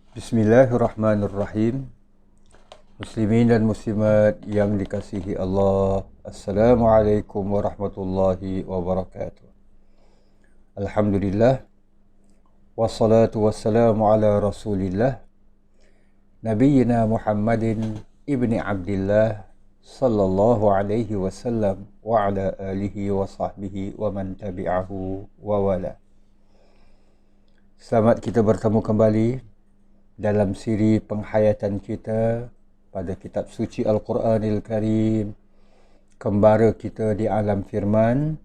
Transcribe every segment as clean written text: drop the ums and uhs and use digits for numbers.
Bismillahirrahmanirrahim. Muslimin dan muslimat yang dikasihi Allah, Assalamualaikum warahmatullahi wabarakatuh. Alhamdulillah, wassalatu wassalamu ala rasulillah, Nabiyyina Muhammadin ibni Abdillah sallallahu alaihi wasallam wa ala alihi wa sahbihi wa man tabi'ahu wa wala. Selamat kita bertemu kembali dalam siri penghayatan kita pada kitab suci Al-Quranil Karim, kembara kita di alam firman,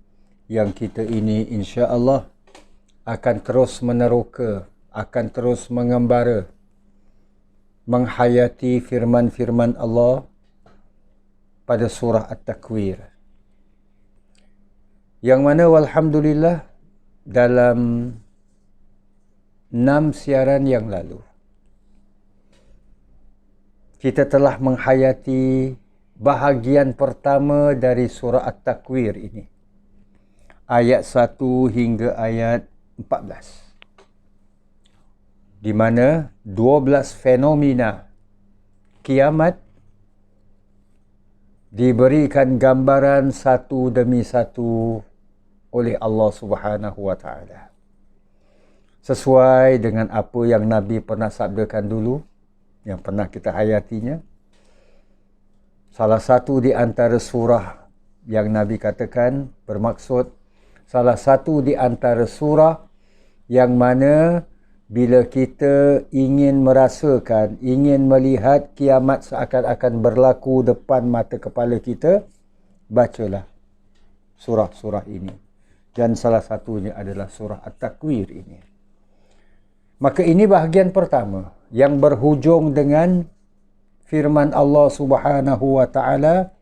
yang kita ini insya-Allah akan terus meneroka, akan terus mengembara, menghayati firman-firman Allah pada surah At-Takwir, yang mana walhamdulillah dalam 6 siaran yang lalu kita telah menghayati bahagian pertama dari surah At-Takwir ini, ayat 1 hingga ayat 14, di mana 12 fenomena kiamat diberikan gambaran satu demi satu oleh Allah Subhanahu wa taala, sesuai dengan apa yang Nabi pernah sabdakan dulu, yang pernah kita hayatinya. Salah satu di antara surah yang Nabi katakan bermaksud salah satu di antara surah yang mana bila kita ingin merasakan, ingin melihat kiamat seakan-akan berlaku depan mata kepala kita, bacalah surah-surah ini. Dan salah satunya adalah surah At-Takwir ini. Maka ini bahagian pertama yang berhujung dengan firman Allah Subhanahu wa taala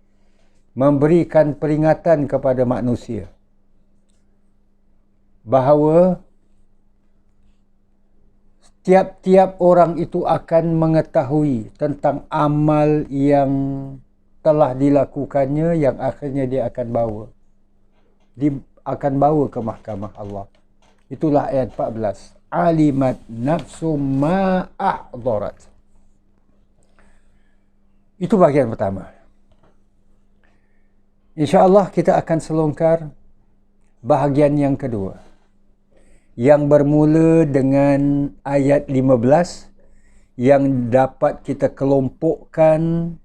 memberikan peringatan kepada manusia bahawa tiap-tiap orang itu akan mengetahui tentang amal yang telah dilakukannya, yang akhirnya dia akan bawa ke mahkamah Allah. Itulah ayat 14. Alimat nafsu ma ahdarat. Itu bahagian pertama. InsyaAllah kita akan selongkar bahagian yang kedua, yang bermula dengan ayat 15, yang dapat kita kelompokkan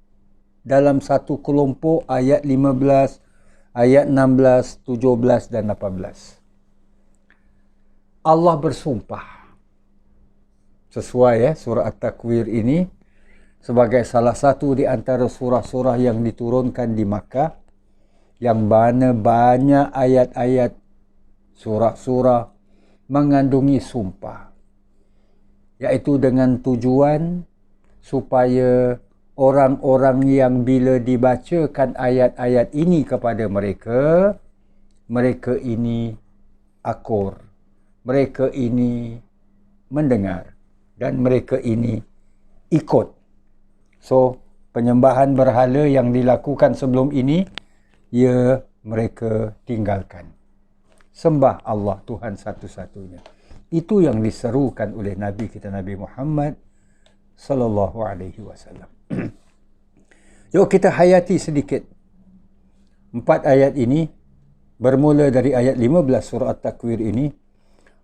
dalam satu kelompok ayat 15, ayat 16, 17 dan 18. Allah bersumpah, sesuai surah At-Takwir ini sebagai salah satu di antara surah-surah yang diturunkan di Makkah, yang mana banyak ayat-ayat surah-surah mengandungi sumpah, iaitu dengan tujuan supaya orang-orang yang bila dibacakan ayat-ayat ini kepada mereka, mereka ini akur, mereka ini mendengar, dan mereka ini ikut. So, penyembahan berhala yang dilakukan sebelum ini, ya mereka tinggalkan. Sembah Allah Tuhan satu-satunya. Itu yang diserukan oleh Nabi kita, Nabi Muhammad sallallahu alaihi wasallam. Yuk kita hayati sedikit 4 ayat ini, bermula dari ayat 15 surah At-Takwir ini.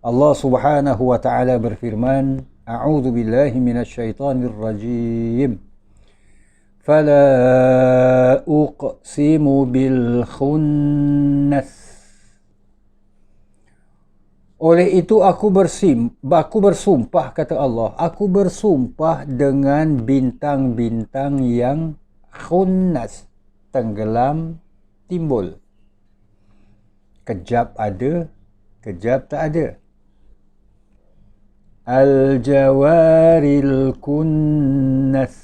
Allah Subhanahu wa taala berfirman, A'udzu billahi minasyaitonir rajim. Fala uqsimu bil khunnas. Oleh itu aku bersumpah, kata Allah, aku bersumpah dengan bintang-bintang yang khunnas, tenggelam, timbul. Kejap ada, kejap tak ada. Al-jawaril kunnas,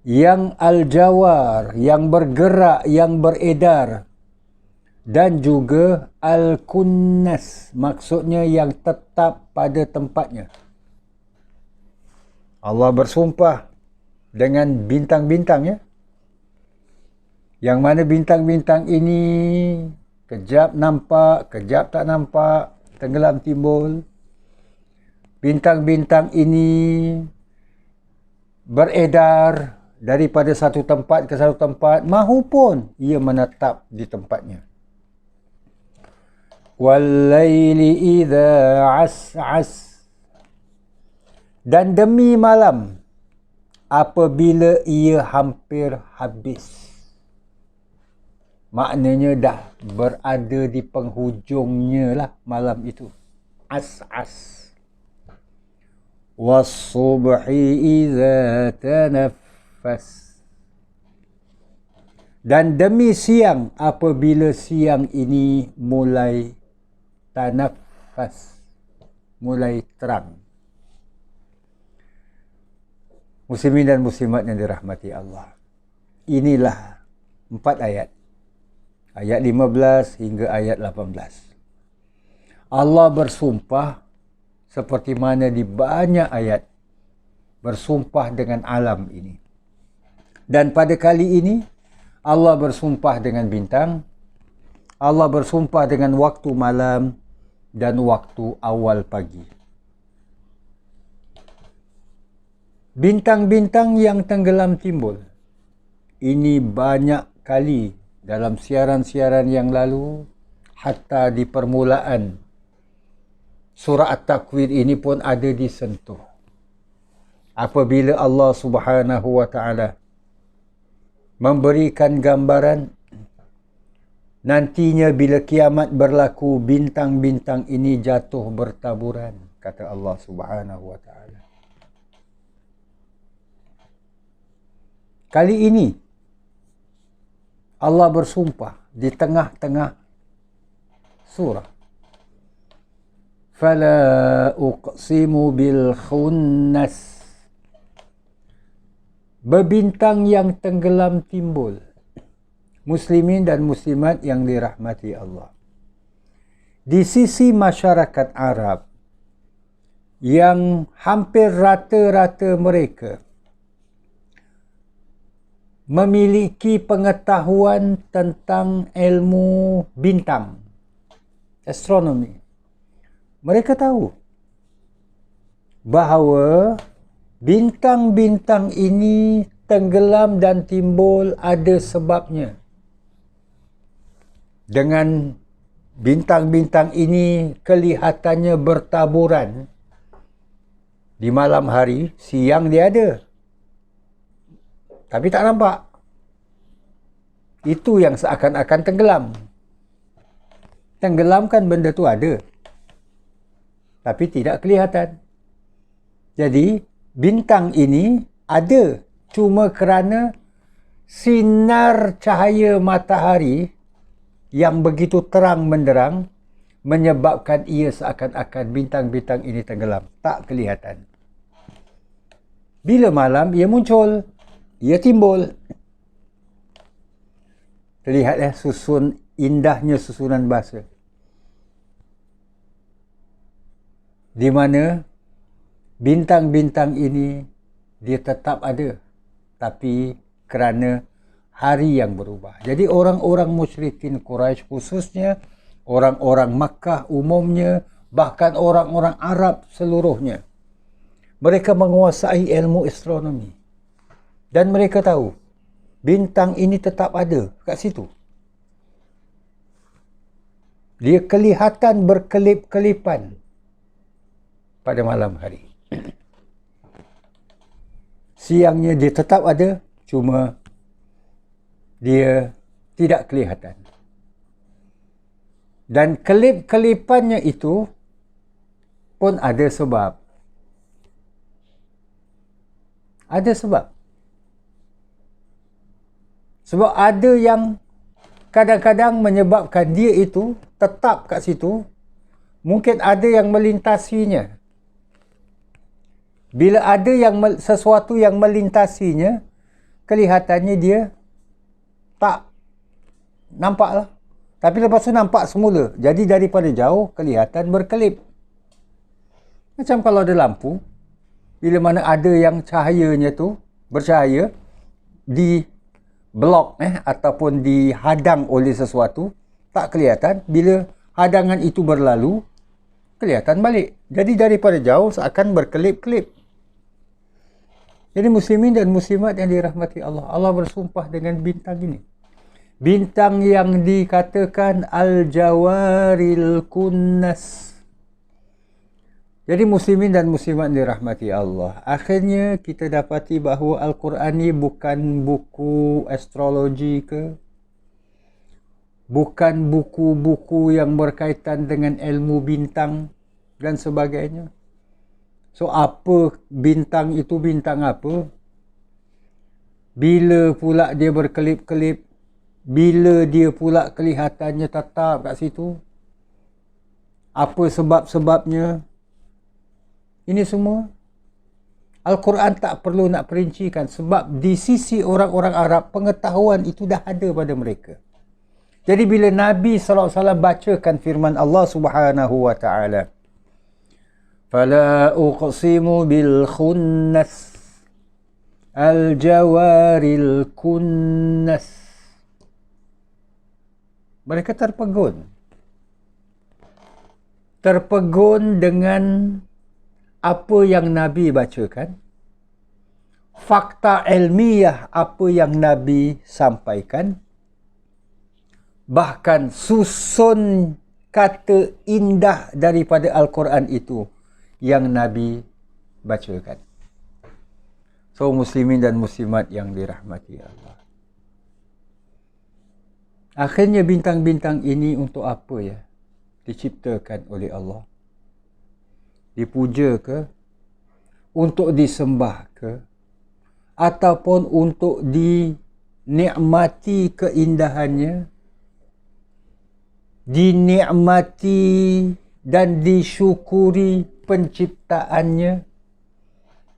yang al-jawar, yang bergerak, yang beredar, dan juga al-kunnas, maksudnya yang tetap pada tempatnya. Allah bersumpah dengan bintang-bintang, ya, yang mana bintang-bintang ini kejap nampak, kejap tak nampak, tenggelam timbul. bintang-bintang ini beredar daripada satu tempat ke satu tempat, mahupun ia menetap di tempatnya. Wal-laili idza as'as, dan demi malam apabila ia hampir habis. Maknanya dah berada di penghujungnya lah malam itu. As'as. Was-subhi idza tanaffas, dan demi siang apabila siang ini mulai tanaffas, mulai terang. Muslimin dan muslimat yang dirahmati Allah, inilah 4 ayat. Ayat 15 hingga ayat 18. Allah bersumpah seperti mana di banyak ayat bersumpah dengan alam ini. Dan pada kali ini Allah bersumpah dengan bintang, Allah bersumpah dengan waktu malam dan waktu awal pagi. Bintang-bintang yang tenggelam timbul. Ini banyak kali dalam siaran-siaran yang lalu, hatta di permulaan surah At-Takwir ini pun ada disentuh. Apabila Allah Subhanahu wa taala memberikan gambaran nantinya bila kiamat berlaku, bintang-bintang ini jatuh bertaburan, kata Allah Subhanahu wa taala. Kali ini Allah bersumpah di tengah-tengah surah. Fala uqsimu bil khunnas, bebintang yang tenggelam timbul. Muslimin dan muslimat yang dirahmati Allah, di sisi masyarakat Arab yang hampir rata-rata mereka memiliki pengetahuan tentang ilmu bintang, astronomi, mereka tahu bahawa bintang-bintang ini tenggelam dan timbul ada sebabnya. Dengan bintang-bintang ini kelihatannya bertaburan di malam hari, siang dia ada, tapi tak nampak. Itu yang seakan-akan tenggelam. Tenggelamkan benda tu ada, tapi tidak kelihatan. Jadi bintang ini ada cuma kerana sinar cahaya matahari yang begitu terang menderang menyebabkan ia seakan-akan bintang-bintang ini tenggelam, tak kelihatan. Bila malam ia muncul, ia timbul. Lihat indahnya susunan bahasa, di mana bintang-bintang ini dia tetap ada, tapi kerana hari yang berubah. Jadi orang-orang musyrikin Quraisy khususnya, orang-orang Makkah umumnya, bahkan orang-orang Arab seluruhnya, mereka menguasai ilmu astronomi. Dan mereka tahu bintang ini tetap ada kat situ. Dia kelihatan berkelip-kelipan pada malam hari. Siangnya dia tetap ada, cuma dia tidak kelihatan. Dan kelip-kelipannya itu pun ada sebab. Ada sebab. Sebab ada yang kadang-kadang menyebabkan dia itu tetap kat situ. Mungkin ada yang melintasinya. Bila ada sesuatu yang melintasinya, kelihatannya dia tak nampak lah. Tapi lepas tu nampak semula. Jadi daripada jauh kelihatan berkelip. Macam kalau ada lampu, bila mana ada yang cahayanya tu bercahaya di blok ataupun dihadang oleh sesuatu, tak kelihatan. Bila hadangan itu berlalu, kelihatan balik. Jadi daripada jauh seakan berkelip-kelip. Jadi muslimin dan muslimat yang dirahmati Allah, Allah bersumpah dengan bintang ini. Bintang yang dikatakan Al-Jawaril Kunnas. Jadi muslimin dan muslimat dirahmati Allah. Akhirnya kita dapati bahawa Al-Quran ni bukan buku astrologi ke, bukan buku-buku yang berkaitan dengan ilmu bintang dan sebagainya. So apa bintang itu, bintang apa? Bila pula dia berkelip-kelip? Bila dia pula kelihatannya tetap kat situ? Apa sebab-sebabnya? Ini semua Al-Quran tak perlu nak perincikan, sebab di sisi orang-orang Arab pengetahuan itu dah ada pada mereka. Jadi bila Nabi SAW bacakan firman Allah Subhanahu wa taala, "Fala uqsimu bil khunnas al-jawaril kunnas." Mereka terpegun dengan apa yang Nabi bacakan, fakta ilmiah apa yang Nabi sampaikan, bahkan susun kata indah daripada Al-Quran itu yang Nabi bacakan. So muslimin dan muslimat yang dirahmati Allah, akhirnya bintang-bintang ini untuk apa ya diciptakan oleh Allah? Dipuja ke, untuk disembah ke, ataupun untuk dinikmati keindahannya, dinikmati dan disyukuri penciptaannya,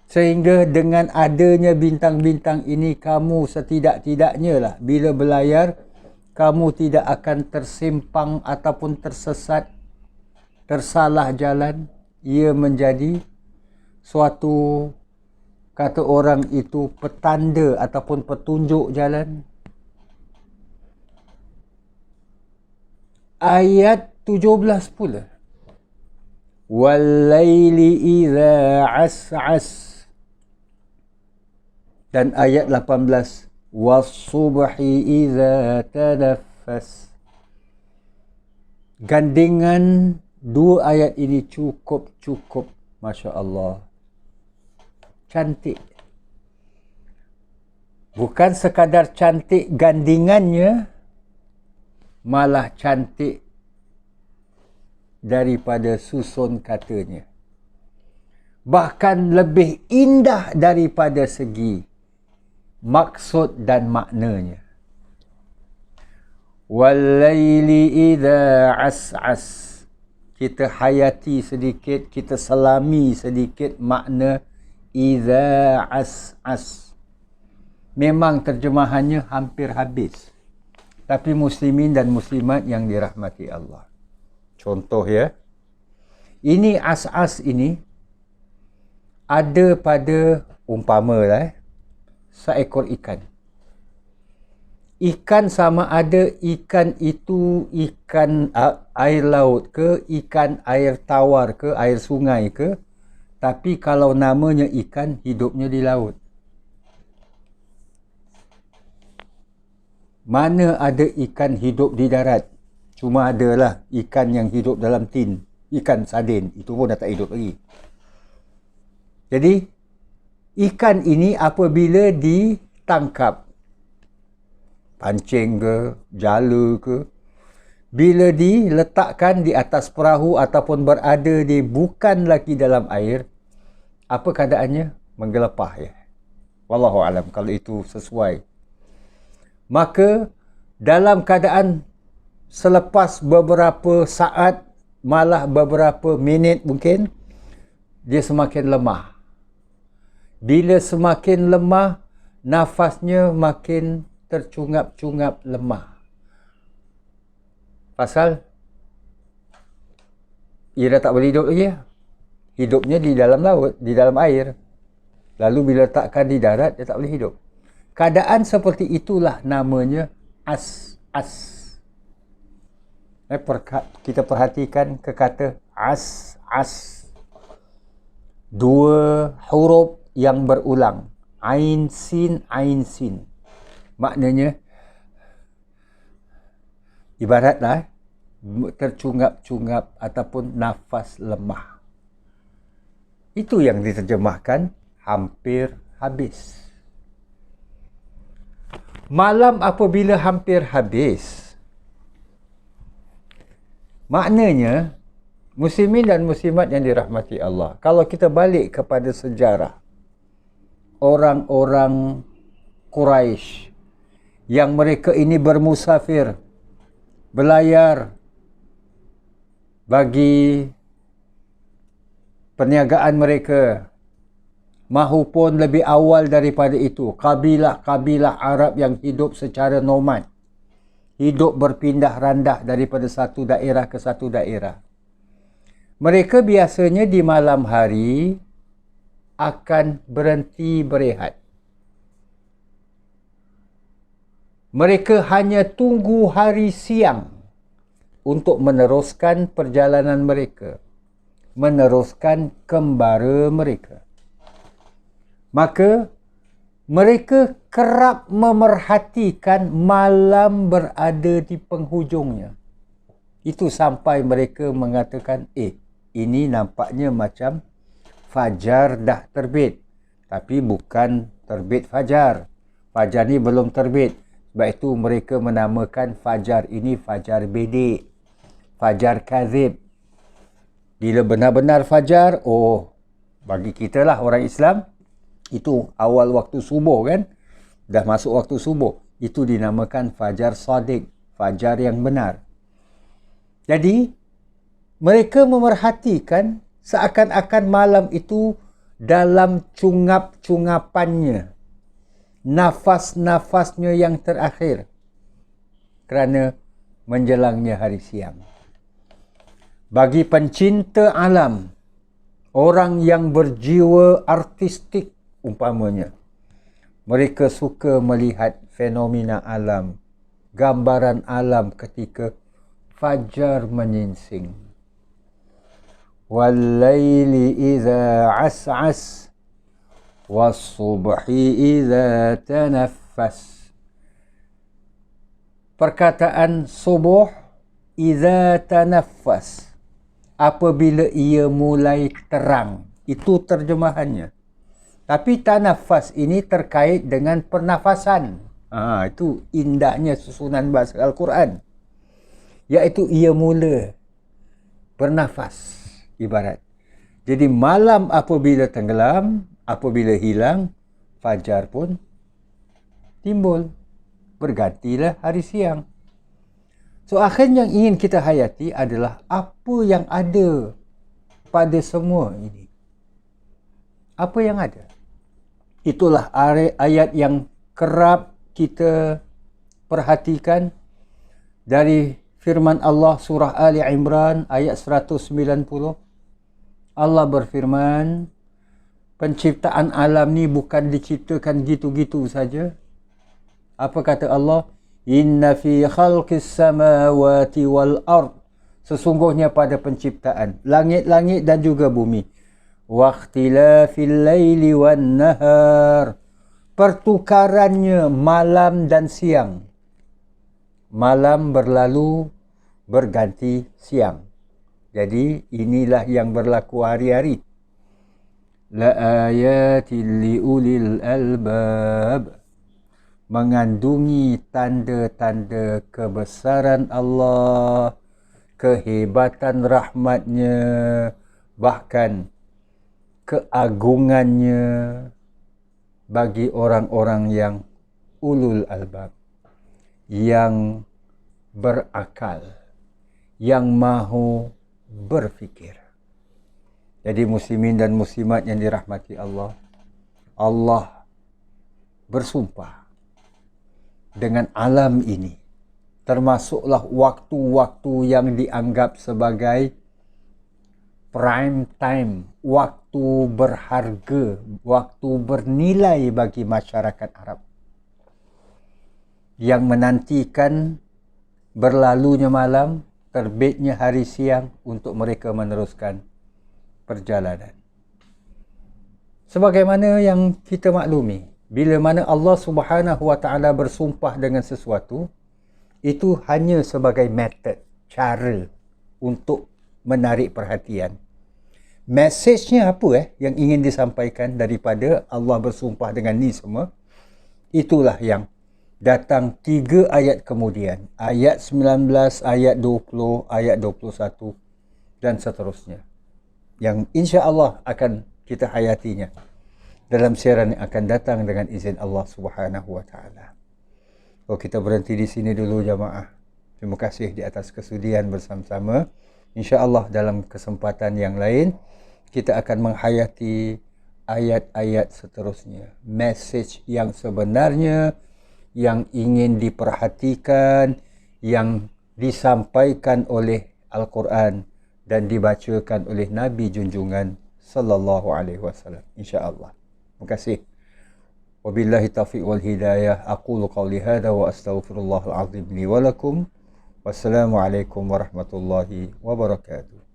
sehingga dengan adanya bintang-bintang ini kamu setidak-tidaknya lah bila berlayar kamu tidak akan tersimpang ataupun tersesat, tersalah jalan. Ia menjadi suatu, kata orang itu, petanda ataupun petunjuk jalan. Ayat 17 pula, "Wal-laili idza as'as." Dan ayat 18, "Was-subhi idza tanaffas." Gandingan dua ayat ini cukup, Masya Allah. Cantik. Bukan sekadar cantik gandingannya, malah cantik daripada susun katanya. Bahkan lebih indah daripada segi maksud dan maknanya. Wal-laili idza as'as. Kita hayati sedikit, kita selami sedikit makna idza as'as. Memang terjemahannya hampir habis. Tapi muslimin dan muslimat yang dirahmati Allah, contoh ya, ini as'as ini ada pada, umpama lah, seekor ikan. Ikan sama ada ikan itu ikan air laut ke, ikan air tawar ke, air sungai ke. Tapi kalau namanya ikan, hidupnya di laut. Mana ada ikan hidup di darat? Cuma adalah ikan yang hidup dalam tin. Ikan sardin, itu pun dah tak hidup lagi. Jadi, ikan ini apabila ditangkap, pancing ke, jala ke, bila diletakkan di atas perahu ataupun berada di bukan lagi dalam air, apa keadaannya? Menggelepah ya. Wallahu alam kalau itu sesuai. Maka dalam keadaan selepas beberapa saat, malah beberapa minit mungkin, dia semakin lemah. Bila semakin lemah, nafasnya makin tercungap-cungap lemah. Pasal ia dah tak boleh hidup lagi. Hidupnya di dalam laut, di dalam air. Lalu bila letakkan di darat, dia tak boleh hidup. Keadaan seperti itulah namanya as'as. Kita perhatikan ke kata as, as. Dua huruf yang berulang. Ain, sin, ain, sin. Maknanya, ibaratlah tercungap-cungap ataupun nafas lemah. Itu yang diterjemahkan hampir habis. Malam apabila hampir habis, maknanya, muslimin dan muslimat yang dirahmati Allah, kalau kita balik kepada sejarah orang-orang Quraisy yang mereka ini bermusafir, berlayar bagi perniagaan mereka, mahupun lebih awal daripada itu, kabilah-kabilah Arab yang hidup secara nomad, hidup berpindah randah daripada satu daerah ke satu daerah. Mereka biasanya di malam hari akan berhenti berehat. Mereka hanya tunggu hari siang untuk meneruskan perjalanan mereka, meneruskan kembara mereka. Maka mereka kerap memerhatikan malam berada di penghujungnya. Itu sampai mereka mengatakan, ini nampaknya macam fajar dah terbit. Tapi bukan terbit fajar. Fajar ni belum terbit. Sebab itu mereka menamakan fajar ini fajar bedik, fajar kazib. Bila benar-benar fajar, bagi kita lah orang Islam, itu awal waktu subuh kan, dah masuk waktu subuh, itu dinamakan fajar sadiq, fajar yang benar. Jadi mereka memerhatikan seakan-akan malam itu dalam cungap-cungapannya, nafas-nafasnya yang terakhir, kerana menjelangnya hari siang. Bagi pencinta alam, orang yang berjiwa artistik umpamanya, mereka suka melihat fenomena alam, gambaran alam ketika fajar menyingsing. Wal-laili idza as'as was-subhi idza tanaffas. Perkataan subuh idza tanaffas, apabila ia mulai terang. Itu terjemahannya. Tapi tanafas ini terkait dengan pernafasan. Itu indahnya susunan bahasa Al-Quran. Iaitu ia mula bernafas, ibarat. Jadi malam apabila tenggelam, apabila hilang, fajar pun timbul. Bergantilah hari siang. So, akhir yang ingin kita hayati adalah apa yang ada pada semua ini. Apa yang ada? Itulah ayat yang kerap kita perhatikan dari firman Allah surah Ali Imran ayat 190. Allah berfirman, penciptaan alam ni bukan diciptakan gitu-gitu saja. Apa kata Allah? Inna fi khalqis samawati wal ard. Sesungguhnya pada penciptaan langit-langit dan juga bumi. Waqtilafil laili wan nahar. Pertukarannya malam dan siang. Malam berlalu berganti siang. Jadi inilah yang berlaku hari-hari. La ayatil liulil albab. Mengandungi tanda-tanda kebesaran Allah, kehebatan rahmatnya, bahkan keagungannya bagi orang-orang yang ulul albab, yang berakal, yang mahu berfikir. Jadi muslimin dan muslimat yang dirahmati Allah, Allah bersumpah dengan alam ini, termasuklah waktu-waktu yang dianggap sebagai prime time, waktu berharga, waktu bernilai bagi masyarakat Arab, yang menantikan berlalunya malam terbitnya hari siang untuk mereka meneruskan perjalanan. Sebagaimana yang kita maklumi, bila mana Allah Subhanahu Wa Taala bersumpah dengan sesuatu, itu hanya sebagai metod, cara untuk menarik perhatian. Mesejnya apa yang ingin disampaikan daripada Allah bersumpah dengan ni semua? Itulah yang datang 3 ayat kemudian. Ayat 19, ayat 20, ayat 21 dan seterusnya. Yang insya-Allah akan kita hayatinya dalam siaran yang akan datang dengan izin Allah Subhanahu Wa Taala. Oh, kita berhenti di sini dulu jamaah. Terima kasih di atas kesudian bersama-sama. Insya-Allah dalam kesempatan yang lain kita akan menghayati ayat-ayat seterusnya. Message yang sebenarnya yang ingin diperhatikan, yang disampaikan oleh Al-Quran dan dibacakan oleh Nabi junjungan sallallahu alaihi wasallam. Insya-Allah. Terima kasih. Wabillahi taufiq wal hidayah. Aqulu qawli hadha wa astaghfirullahal azim li wa lakum. Wassalamualaikum warahmatullahi wabarakatuh.